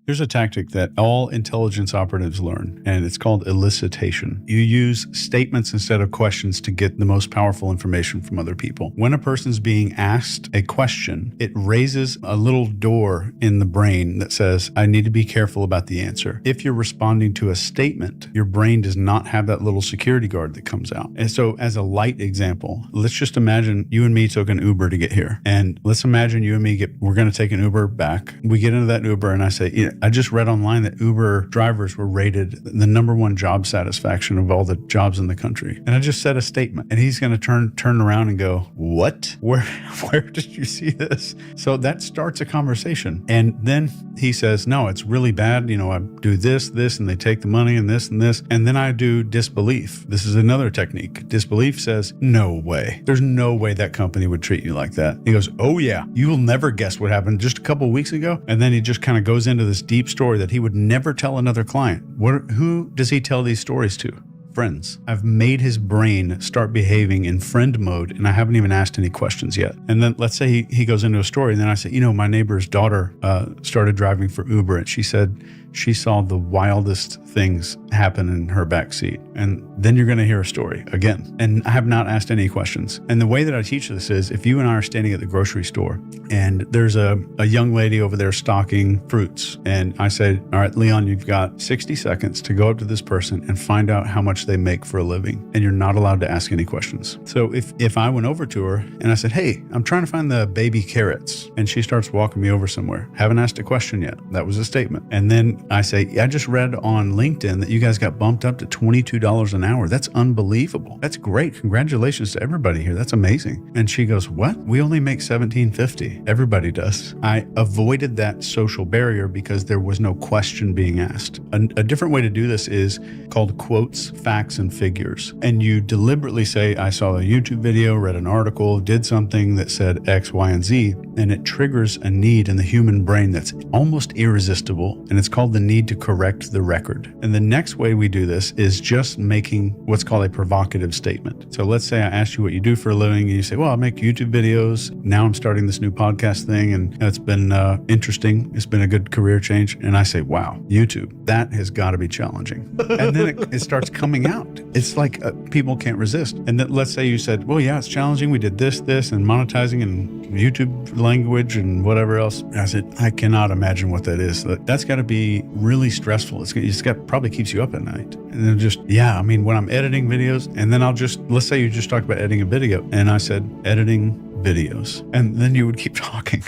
Here's a tactic that all intelligence operatives learn, and it's called elicitation. You use statements instead of questions to get the most powerful information from other people. When a person's being asked a question, it raises a little door in the brain that says, I need to be careful about the answer. If you're responding to a statement, your brain does not have that little security guard that comes out. And so as a light example, let's just imagine you and me took an Uber to get here. And let's imagine you and me we're going to take an Uber back. We get into that Uber and I say, I just read online that Uber drivers were rated the #1 job satisfaction of all the jobs in the country. And I just said a statement and he's going to turn around and go, what? Where did you see this? So that starts a conversation. And then he says, no, it's really bad. I do this, and they take the money and this. And then I do disbelief. This is another technique. Disbelief says, no way. There's no way that company would treat you like that. He goes, oh yeah, you will never guess what happened just a couple of weeks ago. And then he just kind of goes into this deep story that he would never tell another client. Who does he tell these stories to? Friends. I've made his brain start behaving in friend mode and I haven't even asked any questions yet. And then let's say he goes into a story and then I say, my neighbor's daughter started driving for Uber and she said she saw the wildest things happen in her backseat. And then you're going to hear a story again. And I have not asked any questions. And the way that I teach this is if you and I are standing at the grocery store and there's a young lady over there stocking fruits. And I say, all right, Leon, you've got 60 seconds to go up to this person and find out how much they make for a living. And you're not allowed to ask any questions. So if I went over to her and I said, hey, I'm trying to find the baby carrots. And she starts walking me over somewhere. Haven't asked a question yet. That was a statement. And then I say, I just read on LinkedIn that you guys got bumped up to $22 an hour. That's unbelievable. That's great. Congratulations to everybody here. That's amazing. And she goes, what? We only make $17.50. Everybody does. I avoided that social barrier because there was no question being asked. A different way to do this is called quotes, facts, and figures. And you deliberately say, I saw a YouTube video, read an article, did something that said X, Y, and Z, and it triggers a need in the human brain that's almost irresistible. And it's called the need to correct the record. And the next way we do this is just making what's called a provocative statement. So let's say I asked you what you do for a living and you say, well, I make YouTube videos. Now I'm starting this new podcast thing and it's been interesting. It's been a good career change. And I say, wow, YouTube, that has got to be challenging. And then it starts coming out. It's like people can't resist. And then let's say you said, well, yeah, it's challenging. We did this, and monetizing and YouTube language and whatever else. And I said, I cannot imagine what that is. That's got to be really stressful. It's got probably keeps you up at night. And then just, when I'm editing videos and then let's say you just talked about editing a video and I said editing videos and then you would keep talking.